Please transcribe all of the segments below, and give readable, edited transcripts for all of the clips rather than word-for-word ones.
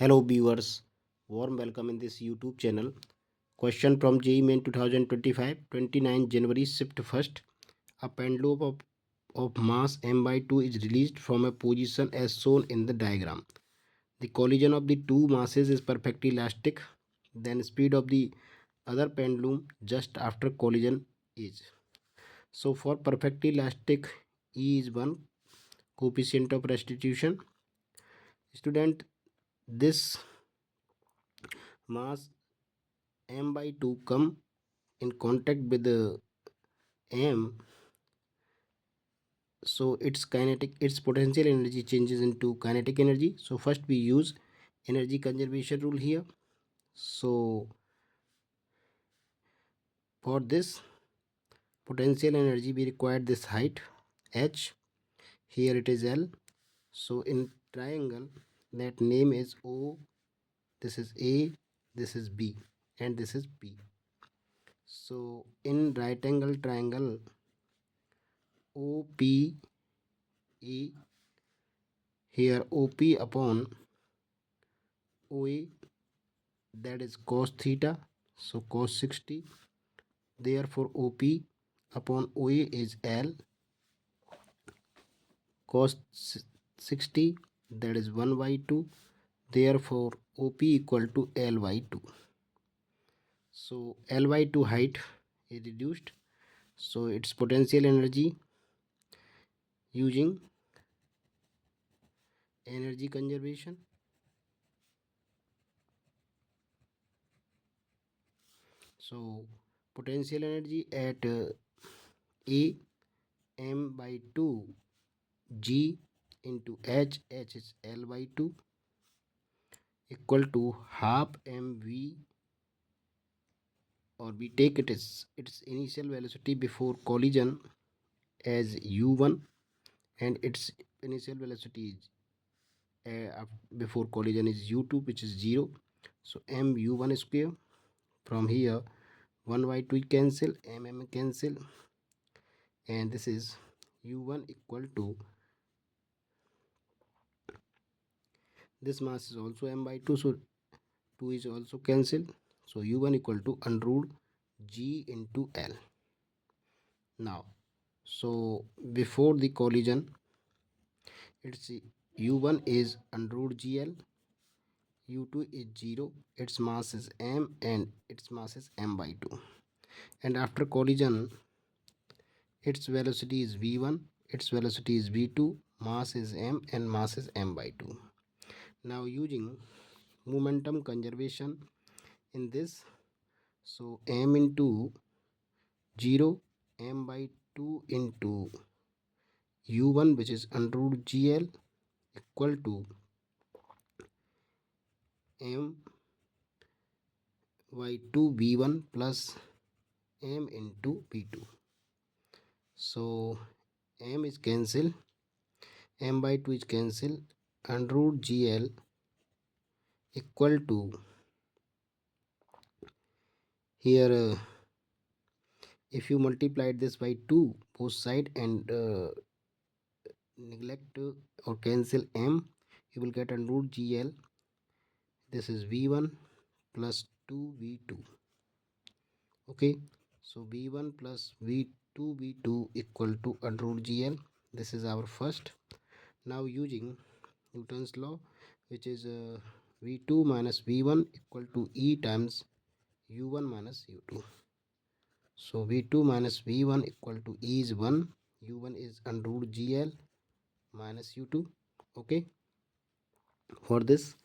Hello viewers, warm welcome in this YouTube channel. Question from JEE Main 2025, 29 January shift first. A pendulum of mass m by 2 is released from a position as shown in the diagram. The collision of the two masses is perfectly elastic. Then speed of the other pendulum just after collision is. So for perfectly elastic, E is 1, coefficient of restitution. Student, this mass m by 2 come in contact with the m, so its potential energy changes into kinetic energy. So first we use energy conservation rule here. So for this potential energy we require this height h, here it is L. So in triangle that name is O, this is A, this is B, and this is P. So in right angle triangle OPE, here OP upon OA, that is cos theta, so cos 60. Therefore OP upon OA is L cos 60, that is 1 by 2. Therefore OP equal to L by 2. So L by 2 height is reduced, so its potential energy using energy conservation. So potential energy at A, m by 2 G into h is L by 2, equal to half mv, or we take its initial velocity before collision as u1, and its initial velocity is before collision is u2, which is 0. So m u1 square, from here 1 by 2 cancel, cancel, and this is u1 equal to, this mass is also m by 2, so 2 is also cancelled, so u1 equal to under root g into L. Now so before the collision its u1 is under root gl, u2 is 0, its mass is m, and its mass is m by 2, and after collision its velocity is v1, its velocity is v2, mass is m, and mass is m by 2. Now using momentum conservation in this, so m into 0, m by 2 into u1, which is under root gl, equal to m by 2 v1 plus m into v2. So m is cancelled, m by 2 is cancelled, under root gl equal to, here if you multiply this by 2 both side and neglect or cancel m, you will get under root gl, this is v1 plus 2v2. Okay, so v1 plus v2 equal to under root gl, this is our first. Now using Newton's law, which is v2 minus v1 equal to e times u1 minus u2. So v2 minus v1 equal to e is 1, u1 is under root gl minus u2. Okay, for this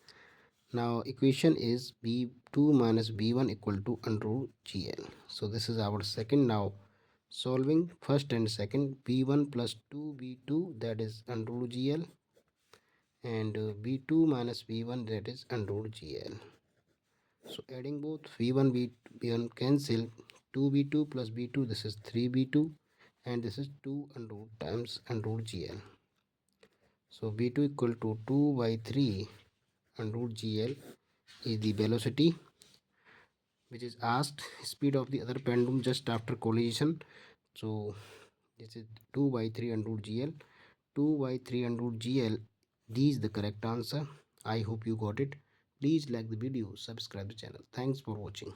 now equation is v2 minus v1 equal to under root gl. So this is our second. Now solving first and second, v1 plus 2v2, that is under root gl, and v2 minus v1, that is under root gl. So adding both v1 v1 cancel, 2v2 plus v2, this is 3v2, and this is 2 under root times under root gl. So v2 equal to 2 by 3 under root gl is the velocity which is asked, speed of the other pendulum just after collision. So this is 2 by 3 under root gl, 2 by 3 under root gl. This is the correct answer. I hope you got it. Please like the video, subscribe the channel. Thanks for watching.